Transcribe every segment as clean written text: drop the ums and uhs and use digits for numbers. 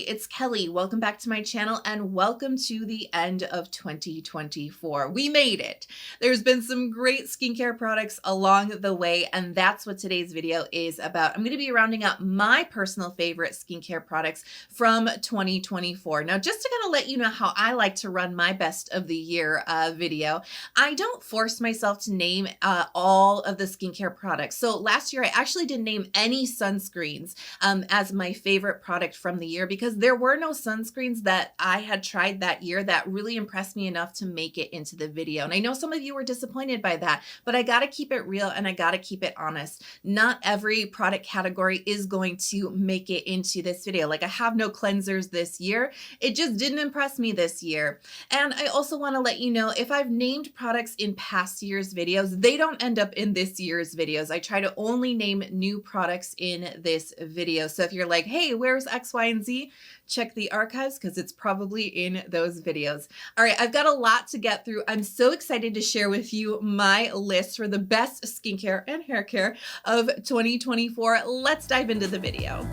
it's Kelly. Welcome back to my channel and welcome to the end of 2024. We made it. There's been some great skincare products along the way, and that's what today's video is about. I'm going to be rounding up my personal favorite skincare products from 2024. Now, just to kind of let you know how I like to run my best of the year video, I don't force myself to name all of the skincare products. So last year, I actually didn't name any sunscreens as my favorite product from the year because there were no sunscreens that I had tried that year that really impressed me enough to make it into the video. And I know some of you were disappointed by that, but I got to keep it real and I got to keep it honest. Not every product category is going to make it into this video. Like, I have no cleansers this year. It just didn't impress me this year. And I also want to let you know, if I've named products in past year's videos, they don't end up in this year's videos. I try to only name new products in this video. So if you're like, hey, where's X, Y, and Z? Check the archives because it's probably in those videos. All right, I've got a lot to get through. I'm so excited to share with you my list for the best skincare and hair care of 2024. Let's dive into the video.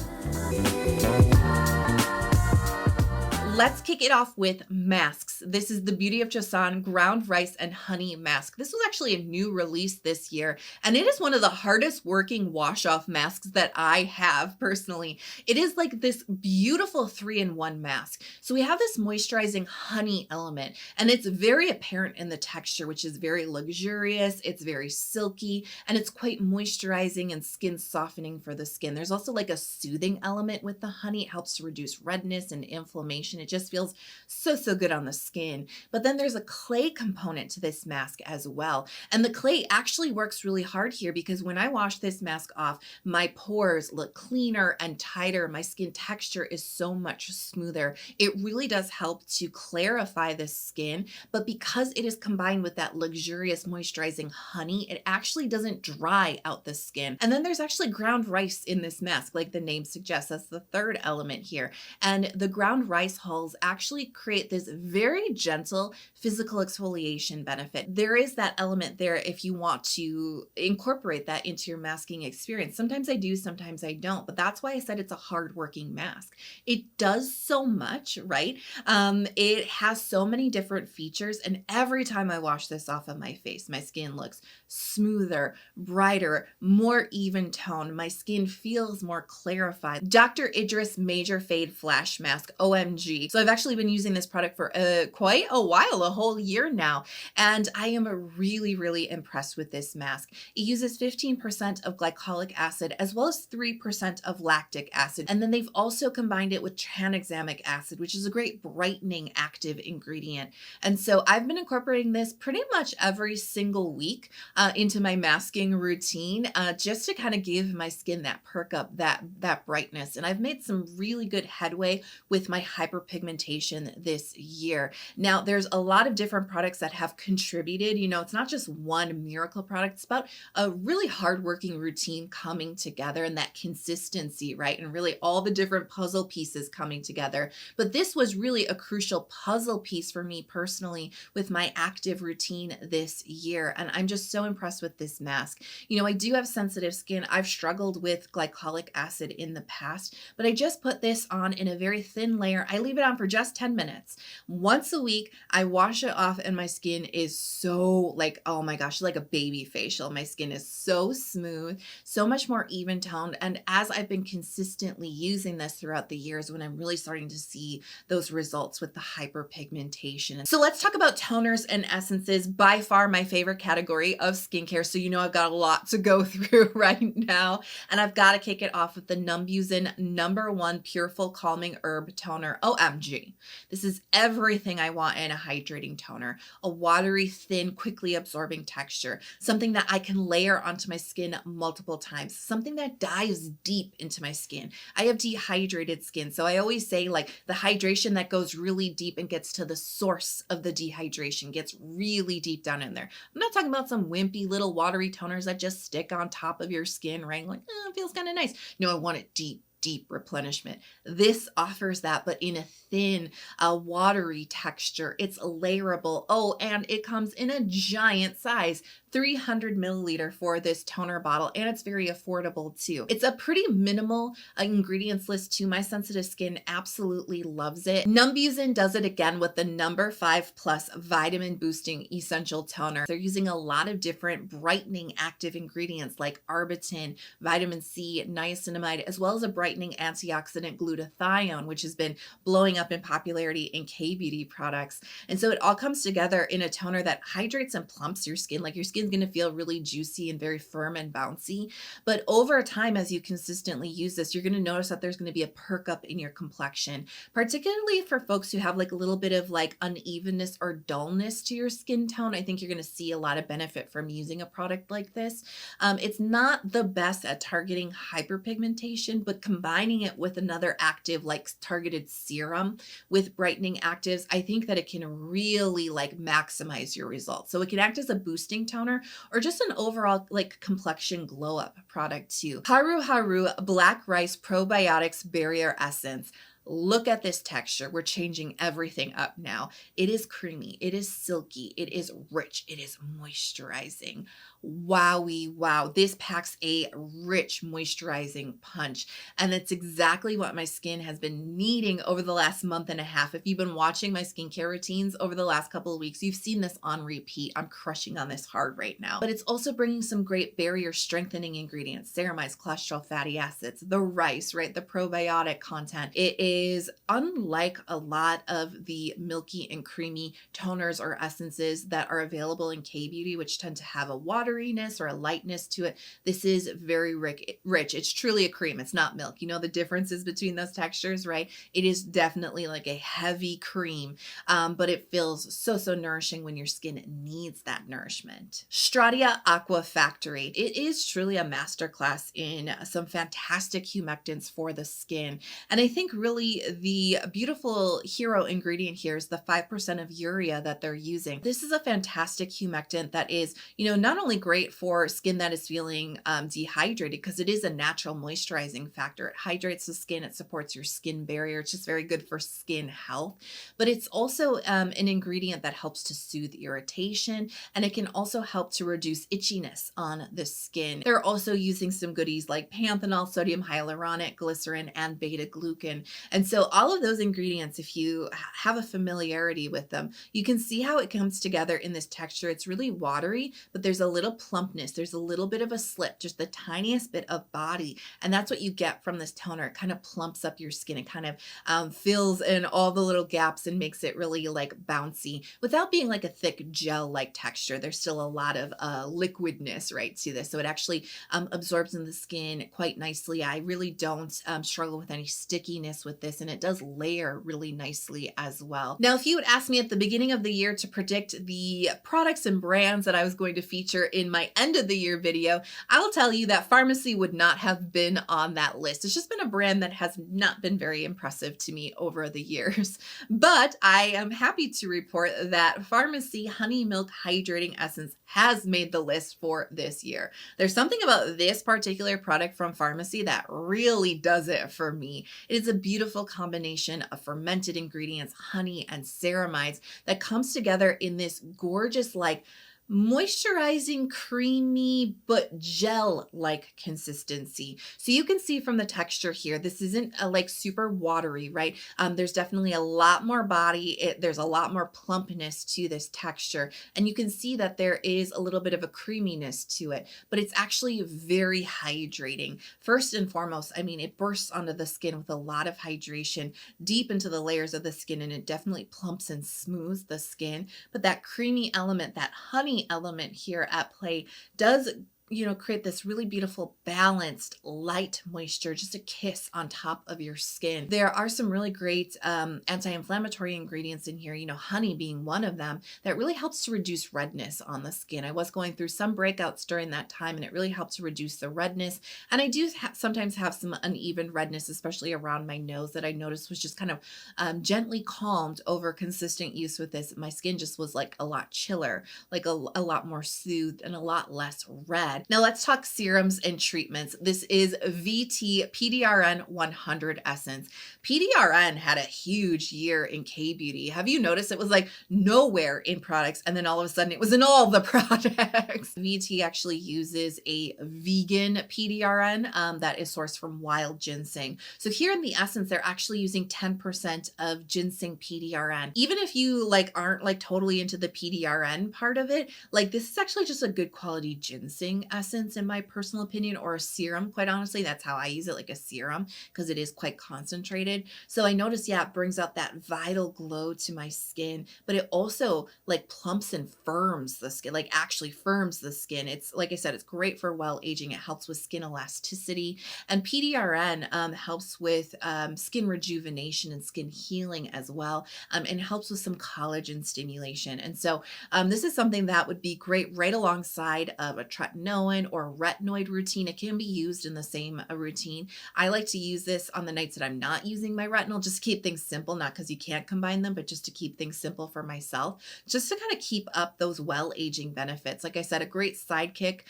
Let's kick it off with masks. This is the Beauty of Joseon Ground Rice and Honey Mask. This was actually a new release this year, and it is one of the hardest working wash-off masks that I have personally. It is like this beautiful 3-in-1 mask. So we have this moisturizing honey element, and it's very apparent in the texture, which is very luxurious. It's very silky, and it's quite moisturizing and skin softening for the skin. There's also like a soothing element with the honey. It helps to reduce redness and inflammation. It just feels so good on the skin. But then there's a clay component to this mask as well. And the clay actually works really hard here because when I wash this mask off, my pores look cleaner and tighter. My skin texture is so much smoother. It really does help to clarify the skin, but because it is combined with that luxurious moisturizing honey, it actually doesn't dry out the skin. And then there's actually ground rice in this mask, like the name suggests. That's the third element here. And the ground rice hulls actually create this very gentle physical exfoliation benefit. There is that element there if you want to incorporate that into your masking experience. Sometimes I do, sometimes I don't, but that's why I said it's a hard-working mask. It does so much, right? It has so many different features, and every time I wash this off of my face, my skin looks smoother, brighter, more even tone. My skin feels more clarified. Dr. Idriss Major Fade Flash Mask, OMG. So I've actually been using this product for quite a while, a whole year now, and I am really impressed with this mask. It uses 15% of glycolic acid as well as 3% of lactic acid, and then they've also combined it with tranexamic acid, which is a great brightening active ingredient. And so I've been incorporating this pretty much every single week into my masking routine, just to kind of give my skin that perk up, that brightness. And I've made some really good headway with my hyperpigmentation this year. Now, there's a lot of different products that have contributed. You know, it's not just one miracle product. It's about a really hardworking routine coming together and that consistency, right? And really all the different puzzle pieces coming together. But this was really a crucial puzzle piece for me personally with my active routine this year. And I'm just so impressed with this mask. You know, I do have sensitive skin. I've struggled with glycolic acid in the past, but I just put this on in a very thin layer. I leave it on for just 10 minutes. Once a week, I wash it off and my skin is so like, oh my gosh, like a baby facial. My skin is so smooth, so much more even toned. And as I've been consistently using this throughout the years, when I'm really starting to see those results with the hyperpigmentation. So let's talk about toners and essences, by far my favorite category of skincare. So you know I've got a lot to go through right now. And I've got to kick it off with the Numbuzin #1 Pure Full Calming Herb Toner. OMG. This is everything I want in a hydrating toner. A watery, thin, quickly absorbing texture. Something that I can layer onto my skin multiple times. Something that dives deep into my skin. I have dehydrated skin, so I always say like the hydration that goes really deep and gets to the source of the dehydration, gets really deep down in there. I'm not talking about some wimpy little watery toners that just stick on top of your skin, right? Like, oh, it feels kind of nice. No, I want it deep replenishment. This offers that, but in a thin, watery texture. It's layerable. Oh, and it comes in a giant size. 300 milliliter for this toner bottle, and it's very affordable too. It's a pretty minimal ingredients list too. My sensitive skin absolutely loves it. Numbuzin does it again with the number 5+ vitamin boosting essential toner. They're using a lot of different brightening active ingredients like arbutin, vitamin C, niacinamide, as well as a brightening antioxidant glutathione, which has been blowing up in popularity in K-beauty products. And so it all comes together in a toner that hydrates and plumps your skin. Like your skin's going to feel really juicy and very firm and bouncy. But over time, as you consistently use this, you're going to notice that there's going to be a perk up in your complexion, particularly for folks who have like a little bit of like unevenness or dullness to your skin tone. I think you're going to see a lot of benefit from using a product like this. It's not the best at targeting hyperpigmentation, but combining it with another active like targeted serum with brightening actives, I think that it can really like maximize your results. So it can act as a boosting toner or just an overall like complexion glow up product too. Haruharu Black Rice Probiotics Barrier Essence. Look at this texture. We're changing everything up now. It is creamy. It is silky. It is rich. It is moisturizing. Wowie, wow. This packs a rich moisturizing punch. And that's exactly what my skin has been needing over the last month and a half. If you've been watching my skincare routines over the last couple of weeks, you've seen this on repeat. I'm crushing on this hard right now. But it's also bringing some great barrier strengthening ingredients, ceramides, cholesterol, fatty acids, the rice, right? The probiotic content. It is unlike a lot of the milky and creamy toners or essences that are available in K-beauty, which tend to have a wateriness or a lightness to it. This is very rich. It's truly a cream. It's not milk. You know the differences between those textures, right? It is definitely like a heavy cream, but it feels so nourishing when your skin needs that nourishment. Stratia Aqua Factory. It is truly a masterclass in some fantastic humectants for the skin. And I think really the beautiful hero ingredient here is the 5% of urea that they're using. This is a fantastic humectant that is, you know, not only great for skin that is feeling dehydrated, because it is a natural moisturizing factor. It hydrates the skin. It supports your skin barrier. It's just very good for skin health. But it's also an ingredient that helps to soothe irritation, and it can also help to reduce itchiness on the skin. They're also using some goodies like panthenol, sodium hyaluronic, glycerin, and beta glucan. And so all of those ingredients, if you have a familiarity with them, you can see how it comes together in this texture. It's really watery, but there's a little plumpness. There's a little bit of a slip, just the tiniest bit of body. And that's what you get from this toner. It kind of plumps up your skin. It kind of fills in all the little gaps and makes it really like bouncy without being like a thick gel-like texture. There's still a lot of liquidness, right, to this. So it actually absorbs in the skin quite nicely. I really don't struggle with any stickiness with this, and it does layer really nicely as well. Now, if you had asked me at the beginning of the year to predict the products and brands that I was going to feature in my end of the year video, I'll tell you that Farmacy would not have been on that list. It's just been a brand that has not been very impressive to me over the years. But I am happy to report that Farmacy Honey Milk Hydrating Essence has made the list for this year. There's something about this particular product from Farmacy that really does it for me. It is a beautiful combination of fermented ingredients, honey, and ceramides that comes together in this gorgeous, like, moisturizing, creamy, but gel-like consistency. So you can see from the texture here, this isn't like super watery, right? There's definitely a lot more body. There's a lot more plumpness to this texture. And you can see that there is a little bit of a creaminess to it, but it's actually very hydrating. First and foremost, I mean, it bursts onto the skin with a lot of hydration deep into the layers of the skin, and it definitely plumps and smooths the skin. But that creamy element, that honey element here at play does, you know, create this really beautiful balanced light moisture, just a kiss on top of your skin. There are some really great anti-inflammatory ingredients in here, you know, honey being one of them, that really helps to reduce redness on the skin. I was going through some breakouts during that time, and it really helped to reduce the redness. And I do sometimes have some uneven redness, especially around my nose, that I noticed was just kind of gently calmed over consistent use with this. My skin just was like a lot chiller, like a lot more soothed and a lot less red. ahead. Now let's talk serums and treatments. This is VT PDRN 100 Essence. PDRN had a huge year in K-beauty. Have you noticed it was like nowhere in products and then all of a sudden it was in all the products? VT actually uses a vegan PDRN that is sourced from wild ginseng. So here in the essence, they're actually using 10% of ginseng PDRN. Even if you aren't totally into the PDRN part of it, this is actually just a good quality ginseng essence in my personal opinion, or a serum. Quite honestly, that's how I use it, like a serum, because it is quite concentrated. So I noticed, yeah, it brings out that vital glow to my skin, but it also plumps and firms the skin, actually firms the skin. It's like I said, it's great for well aging. It helps with skin elasticity, and PDRN helps with skin rejuvenation and skin healing as well, and helps with some collagen stimulation. And so this is something that would be great right alongside of a tretinoin or a retinoid routine. It can be used in the same routine. I like to use this on the nights that I'm not using my retinol, just to keep things simple, not because you can't combine them, but just to keep things simple for myself, just to kind of keep up those well-aging benefits. Like I said, a great sidekick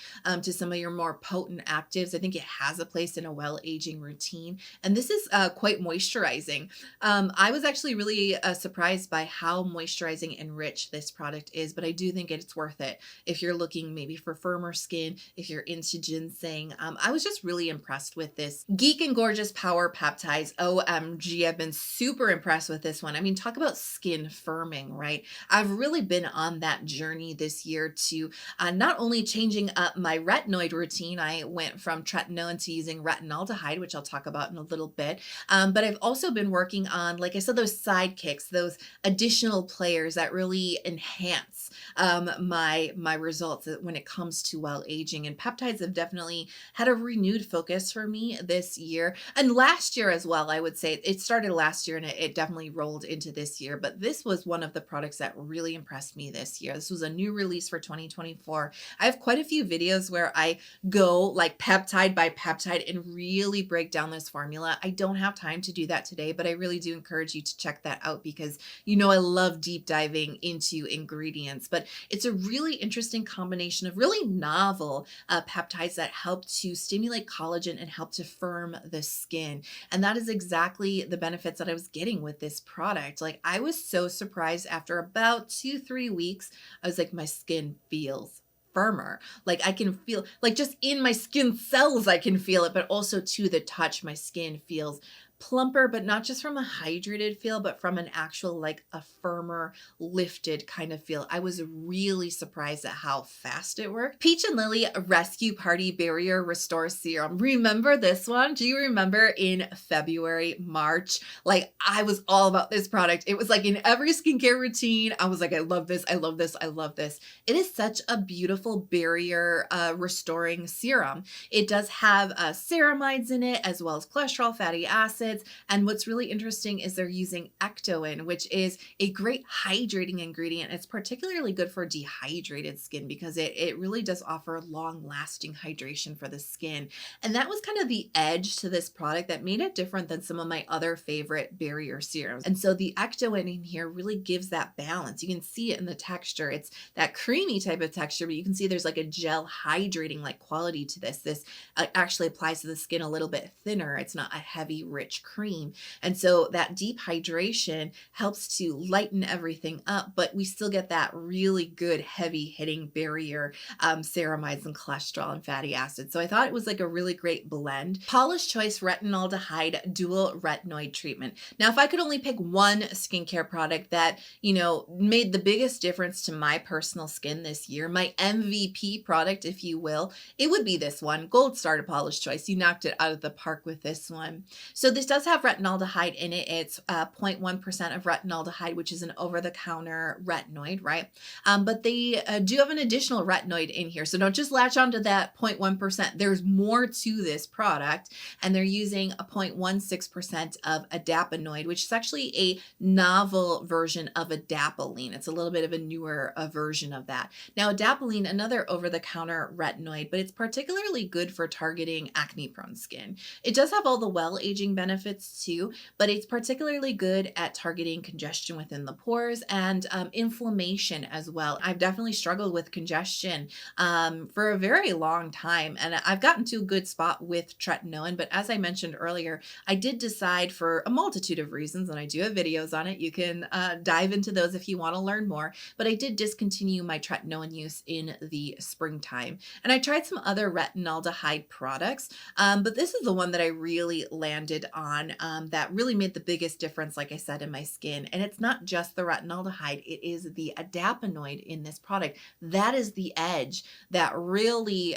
to some of your more potent actives. I think it has a place in a well-aging routine. And this is quite moisturizing. I was actually really surprised by how moisturizing and rich this product is, but I do think it's worth it if you're looking maybe for firmer skin, if you're into ginseng. I was just really impressed with this. Geek and Gorgeous Power Peptides. OMG, I've been super impressed with this one. I mean, talk about skin firming, right? I've really been on that journey this year to not only changing up my retinoid routine. I went from tretinoin to using retinaldehyde, which I'll talk about in a little bit. But I've also been working on, like I said, those sidekicks, those additional players that really enhance my results when it comes to well aging. And peptides have definitely had a renewed focus for me this year, and last year as well. I would say it started last year and it definitely rolled into this year, but this was one of the products that really impressed me this year. This was a new release for 2024. I have quite a few videos where I go peptide by peptide and really break down this formula. I don't have time to do that today, but I really do encourage you to check that out because I love deep diving into ingredients. But it's a really interesting combination of really novel peptides that help to stimulate collagen and help to firm the skin. And that is exactly the benefits that I was getting with this product. I was so surprised after about 2-3 weeks. I was like, my skin feels firmer. I can feel, just in my skin cells, I can feel it, but also to the touch, my skin feels plumper, but not just from a hydrated feel, but from an actual a firmer, lifted kind of feel. I was really surprised at how fast it worked. Peach and Lily Rescue Party Barrier Restore Serum. Remember this one? Do you remember in February, March? I was all about this product. It was in every skincare routine. I was like, I love this. I love this. I love this. It is such a beautiful barrier restoring serum. It does have ceramides in it, as well as cholesterol, fatty acids. And what's really interesting is they're using ectoin, which is a great hydrating ingredient. It's particularly good for dehydrated skin because it really does offer long-lasting hydration for the skin. And that was kind of the edge to this product that made it different than some of my other favorite barrier serums. And so the ectoin in here really gives that balance. You can see it in the texture. It's that creamy type of texture, but you can see there's a gel hydrating quality to this. This actually applies to the skin a little bit thinner. It's not a heavy, rich cream. And so that deep hydration helps to lighten everything up, but we still get that really good heavy hitting barrier ceramides and cholesterol and fatty acids. So I thought it was a really great blend. Paula's Choice Retinaldehyde Dual Retinoid Treatment. Now, if I could only pick one skincare product that, made the biggest difference to my personal skin this year, my MVP product, if you will, it would be this one. Gold star to Paula's Choice. You knocked it out of the park with this one. So this does have retinaldehyde in it. It's 0.1% of retinaldehyde, which is an over-the-counter retinoid, right? But they do have an additional retinoid in here. So don't just latch onto that 0.1%. There's more to this product, and they're using a 0.16% of adapanoid, which is actually a novel version of adapalene. It's a little bit of a newer version of that. Now, adapalene, another over-the-counter retinoid, but it's particularly good for targeting acne-prone skin. It does have all the well-aging benefits benefits too, but it's particularly good at targeting congestion within the pores and inflammation as well. I've definitely struggled with congestion for a very long time, and I've gotten to a good spot with tretinoin. But as I mentioned earlier, I did decide, for a multitude of reasons, and I do have videos on it, you can dive into those if you want to learn more, but I did discontinue my tretinoin use in the springtime. And I tried some other retinaldehyde products, but this is the one that I really landed on, that really made the biggest difference, like I said, in my skin. And it's not just the retinaldehyde, it is the adapanoid in this product. That is the edge that really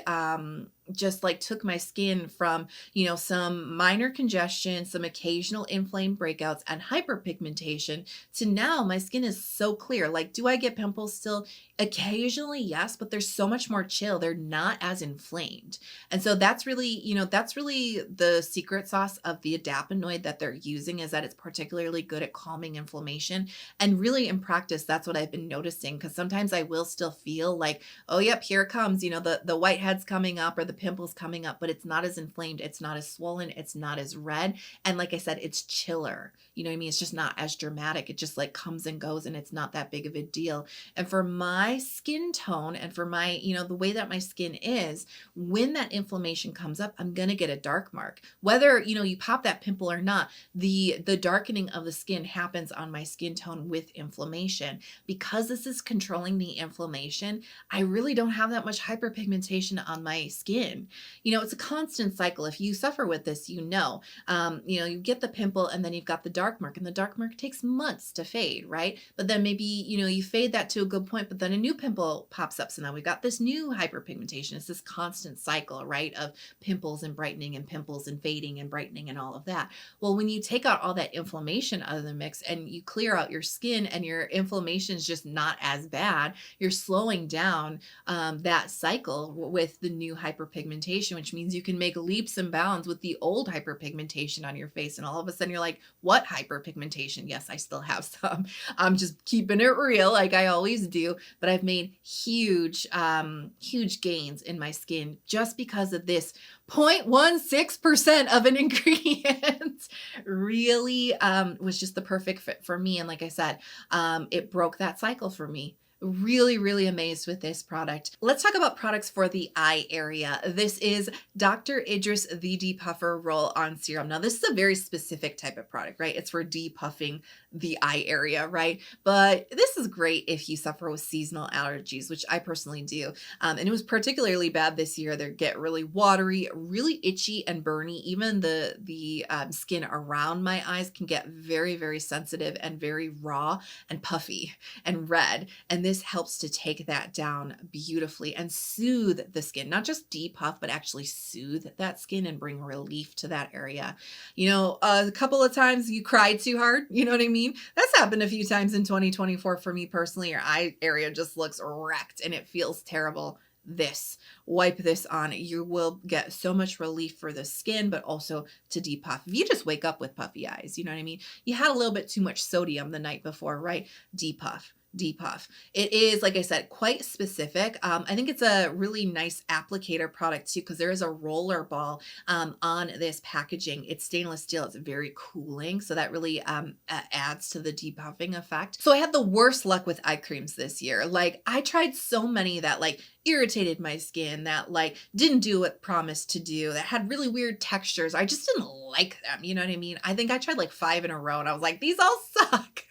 just like took my skin from, you know, some minor congestion, some occasional inflamed breakouts and hyperpigmentation to now my skin is so clear. Like, do I get pimples still? Occasionally, yes, but they're so much more chill. They're not as inflamed. And so that's really, you know, that's really the secret sauce of the adapanoid that they're using, is that it's particularly good at calming inflammation. And really in practice, that's what I've been noticing, because sometimes I will still feel like, oh, yep, here it comes, you know, the whitehead's coming up or the pimples coming up, but it's not as inflamed. It's not as swollen. It's not as red. And like I said, it's chiller. You know what I mean? It's just not as dramatic. It just like comes and goes, and it's not that big of a deal. And for my skin tone and for my, you know, the way that my skin is, when that inflammation comes up, I'm going to get a dark mark. Whether, you know, you pop that pimple or not, the darkening of the skin happens on my skin tone with inflammation. Because this is controlling the inflammation, I really don't have that much hyperpigmentation on my skin. You know, it's a constant cycle. If you suffer with this, you know, you get the pimple and then you've got the dark mark, and the dark mark takes months to fade, right? But then maybe, you know, you fade that to a good point, but then a new pimple pops up. So now we've got this new hyperpigmentation. It's this constant cycle, right, of pimples and brightening and pimples and fading and brightening and all of that. Well, when you take out all that inflammation out of the mix and you clear out your skin and your inflammation is just not as bad, you're slowing down that cycle with the new hyperpigmentation, which means you can make leaps and bounds with the old hyperpigmentation on your face. And all of a sudden you're like, what hyperpigmentation? Yes, I still have some. I'm just keeping it real like I always do, but I've made huge gains in my skin just because of this 0.16% of an ingredient. Really was just the perfect fit for me. And like I said, it broke that cycle for me. Really amazed with this product. Let's talk about products for the eye area. This is Dr. Idriss the Depuffer Roll-On Serum. Now, this is a very specific type of product, right? It's for depuffing the eye area, right? But this is great if you suffer with seasonal allergies, which I personally do. And it was particularly bad this year. They get really watery, really itchy and burny. Even the skin around my eyes can get very sensitive and very raw and puffy and red. And this helps to take that down beautifully and soothe the skin, not just depuff, but actually soothe that skin and bring relief to that area. You know, a couple of times you cried too hard, you know what I mean? That's happened a few times in 2024 for me personally. Your eye area just looks wrecked and it feels terrible. Wipe this on. You will get so much relief for the skin, but also to depuff. If you just wake up with puffy eyes, you know what I mean? You had a little bit too much sodium the night before, right? Depuff. It is, like I said, quite specific. I think it's a really nice applicator product too, because there is a roller ball on this packaging. It's stainless steel. It's very cooling, so that really adds to the depuffing effect. So I had the worst luck with eye creams this year. Like, I tried so many that like irritated my skin, that like didn't do what promised to do, that had really weird textures. I just didn't like them. You know what I mean? I think I tried like 5 in a row and I was like, these all suck.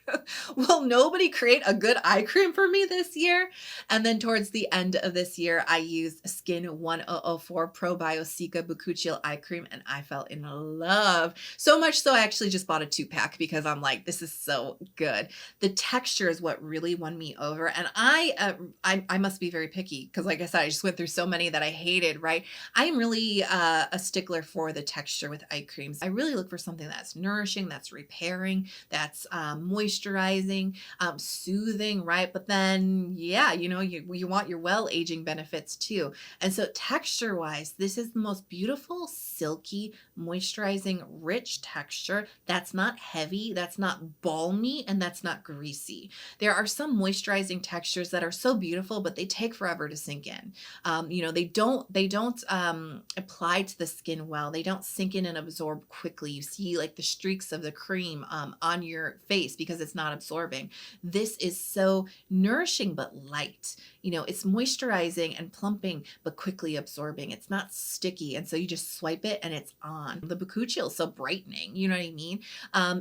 Will nobody create a good eye cream for me this year? And then towards the end of this year, I used Skin 1004 Probio-Cica Bakuchiol eye cream, and I fell in love. So much so I actually just bought a 2-pack because I'm like, this is so good. The texture is what really won me over. And I must be very picky because, like I said, I just went through so many that I hated, right? I'm really a stickler for the texture with eye creams. I really look for something that's nourishing, that's repairing, that's moisturizing, moisturizing, soothing, right? But then, yeah, you know, you want your well aging benefits too. And so texture wise, this is the most beautiful, silky, moisturizing, rich texture that's not heavy, that's not balmy, and that's not greasy. There are some moisturizing textures that are so beautiful, but they take forever to sink in. You know, they don't apply to the skin well. They don't sink in and absorb quickly. You see like the streaks of the cream on your face because it's not absorbing. This is so nourishing but light. You know, it's moisturizing and plumping but quickly absorbing. It's not sticky, and so you just swipe it and it's on. The Bakuchiol is so brightening, you know what I mean?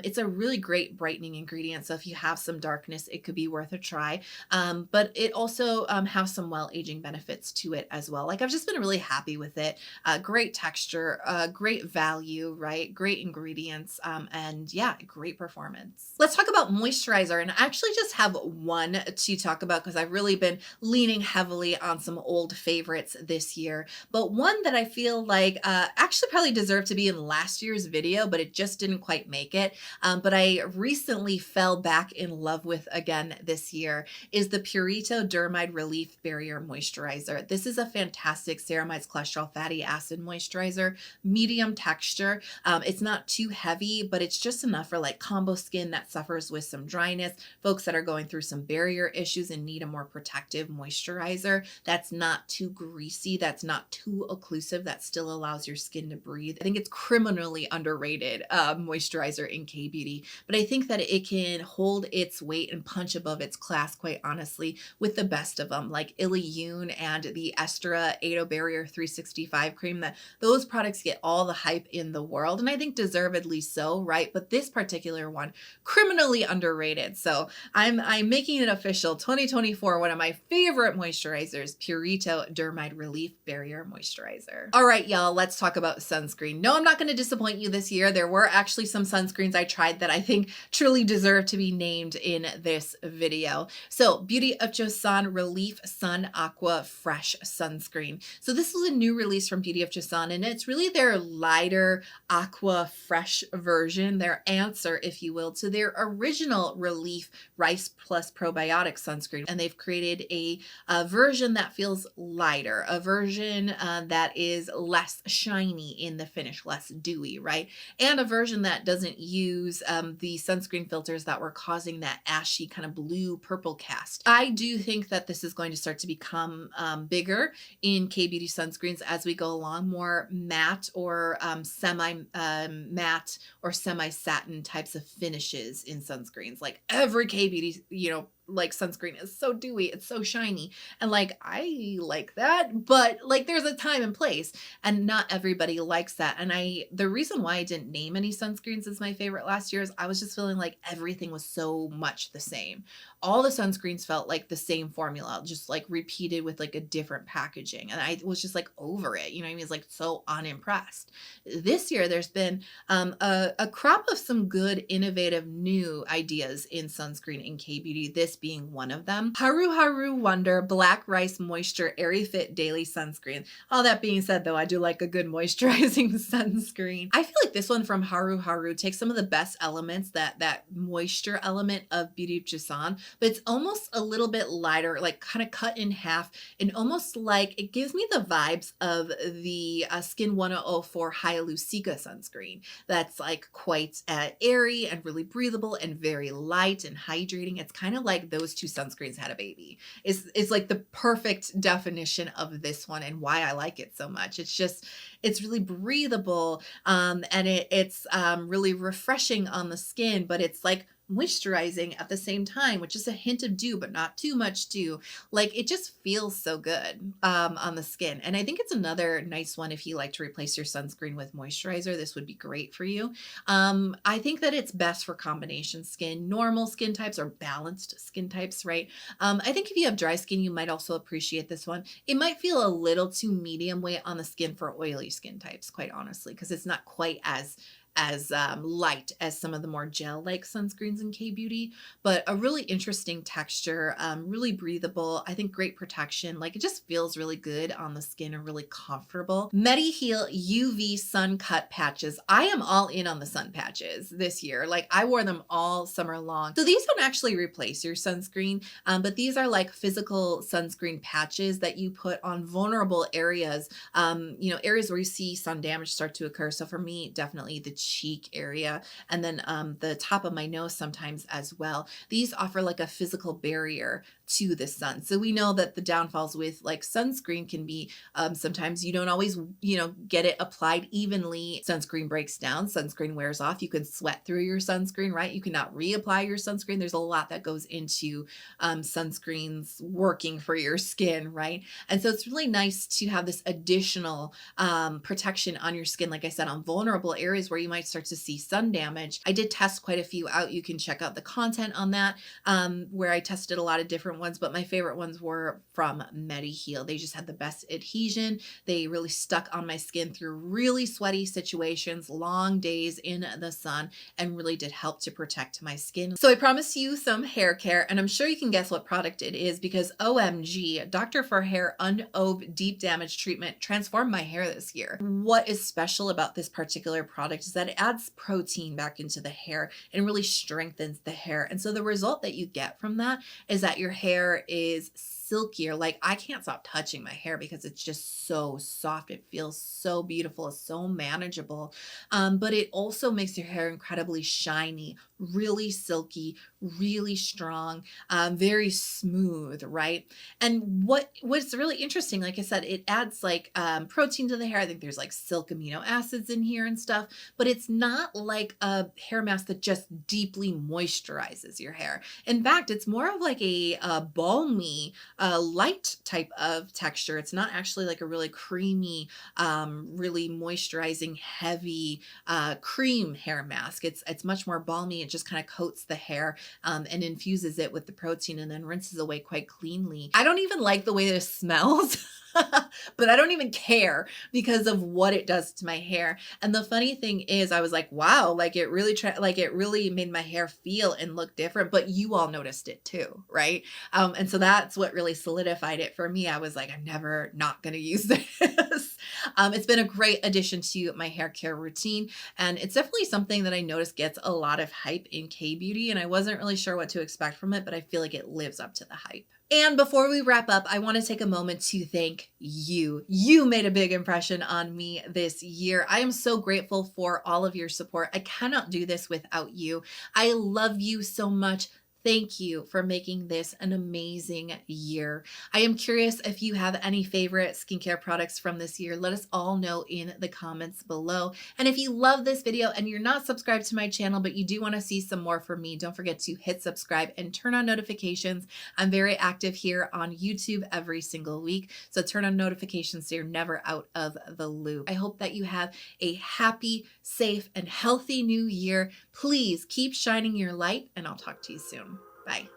It's a really great brightening ingredient, so if you have some darkness, it could be worth a try. But it also has some well-aging benefits to it as well. Like, I've just been really happy with it. Great texture, great value, right? Great ingredients, and yeah, great performance. Let's talk about moisturizer, and I actually just have one to talk about because I've really been leaning heavily on some old favorites this year, but one that I feel like actually probably deserved to be in last year's video, but it just didn't quite make it. But I recently fell back in love with again this year is the Purito Dermide Relief Barrier Moisturizer. This is a fantastic ceramides cholesterol fatty acid moisturizer, medium texture. It's not too heavy, but it's just enough for like combo skin that suffers with some dryness, folks that are going through some barrier issues and need a more protective moisturizer that's not too greasy, that's not too occlusive, that still allows your skin to breathe. I think it's criminally underrated moisturizer in K-beauty, but I think that it can hold its weight and punch above its class, quite honestly, with the best of them, like Illiyoon and the Estra 80 Barrier 365 cream. That those products get all the hype in the world, and I think deservedly so, right? But this particular one, criminally underrated. So I'm making it official. 2024, one of my favorite moisturizers, Purito Dermide Relief Barrier Moisturizer. All right, y'all, let's talk about sunscreen. No, I'm not going to disappoint you this year. There were actually some sunscreens I tried that I think truly deserve to be named in this video. So Beauty of Joseon Relief Sun Aqua-Fresh Sunscreen. So this was a new release from Beauty of Joseon, and it's really their lighter Aqua-Fresh version, their answer, if you will, to their original Relief Rice Plus Probiotic sunscreen. And they've created a version that feels lighter, a version that is less shiny in the finish, less dewy, right? And a version that doesn't use the sunscreen filters that were causing that ashy kind of blue purple cast. I do think that this is going to start to become bigger in K-beauty sunscreens as we go along, more matte or semi-matte or semi-satin types of finishes in sunscreens. Like every K-beauty, you know, like sunscreen is so dewy, it's so shiny, and like I like that, but like there's a time and place, and not everybody likes that. And the reason why I didn't name any sunscreens as my favorite last year is I was just feeling like everything was so much the same. All the sunscreens felt like the same formula, just like repeated with like a different packaging, and I was just like over it, you know what I mean? It's like so unimpressed. This year there's been a crop of some good innovative new ideas in sunscreen in K-beauty, this being one of them. Haruharu Wonder Black Rice Moisture Airyfit Daily Sunscreen. All that being said though, I do like a good moisturizing sunscreen. I feel like this one from Haruharu takes some of the best elements, that moisture element of Beauty of Joseon, but it's almost a little bit lighter, like kind of cut in half, and almost like it gives me the vibes of the Skin 1004 Hyaluronic sunscreen. That's like quite airy and really breathable and very light and hydrating. It's kind of like those two sunscreens had a baby. It's like the perfect definition of this one and why I like it so much. It's really breathable, and it's really refreshing on the skin, but it's like moisturizing at the same time, which is a hint of dew, but not too much dew. Like it just feels so good on the skin. And I think it's another nice one if you like to replace your sunscreen with moisturizer. This would be great for you. I think that it's best for combination skin, normal skin types or balanced skin types, right? I think if you have dry skin, you might also appreciate this one. It might feel a little too medium weight on the skin for oily skin types, quite honestly, because it's not quite as as light as some of the more gel-like sunscreens in K-Beauty, but a really interesting texture, really breathable. I think great protection. Like, it just feels really good on the skin and really comfortable. Mediheal UV Sun Cut Patches. I am all in on the sun patches this year. Like, I wore them all summer long. So these don't actually replace your sunscreen, but these are like physical sunscreen patches that you put on vulnerable areas, you know, areas where you see sun damage start to occur. So for me, definitely the cheek area, and then the top of my nose sometimes as well. These offer like a physical barrier to the sun. So we know that the downfalls with like sunscreen can be sometimes you don't always, you know, get it applied evenly. Sunscreen breaks down, sunscreen wears off. You can sweat through your sunscreen, right? You cannot reapply your sunscreen. There's a lot that goes into sunscreens working for your skin, right? And so it's really nice to have this additional protection on your skin, like I said, on vulnerable areas where you might start to see sun damage. I did test quite a few out. You can check out the content on that, where I tested a lot of different ones, but my favorite ones were from Mediheal. They just had the best adhesion. They really stuck on my skin through really sweaty situations, long days in the sun, and really did help to protect my skin. So I promised you some hair care, and I'm sure you can guess what product it is, because OMG, Dr. ForHair UNOVE Deep Damage Treatment transformed my hair this year. What is special about this particular product is that it adds protein back into the hair and really strengthens the hair. And so the result that you get from that is that your hair is silkier. Like, I can't stop touching my hair because it's just so soft. It feels so beautiful, it's so manageable. But it also makes your hair incredibly shiny, really silky, really strong, very smooth, right? And what's really interesting, like I said, it adds like protein to the hair. I think there's like silk amino acids in here and stuff, but it's not like a hair mask that just deeply moisturizes your hair. In fact, it's more of like a balmy, light type of texture. It's not actually like a really creamy, really moisturizing, heavy cream hair mask. It's much more balmy. It just kind of coats the hair and infuses it with the protein and then rinses away quite cleanly. I don't even like the way this smells. But I don't even care because of what it does to my hair. And the funny thing is, I was like, wow, like it really made my hair feel and look different, but you all noticed it too, right? And so that's what really solidified it for me. I was like, I'm never not going to use this. It's been a great addition to my hair care routine, and it's definitely something that I noticed gets a lot of hype in K-Beauty, and I wasn't really sure what to expect from it, but I feel like it lives up to the hype. And before we wrap up, I want to take a moment to thank you. You made a big impression on me this year. I am so grateful for all of your support. I cannot do this without you. I love you so much. Thank you for making this an amazing year. I am curious if you have any favorite skincare products from this year. Let us all know in the comments below. And if you love this video and you're not subscribed to my channel, but you do want to see some more from me, don't forget to hit subscribe and turn on notifications. I'm very active here on YouTube every single week, so turn on notifications so you're never out of the loop. I hope that you have a happy, safe, and healthy new year. Please keep shining your light, and I'll talk to you soon. Bye.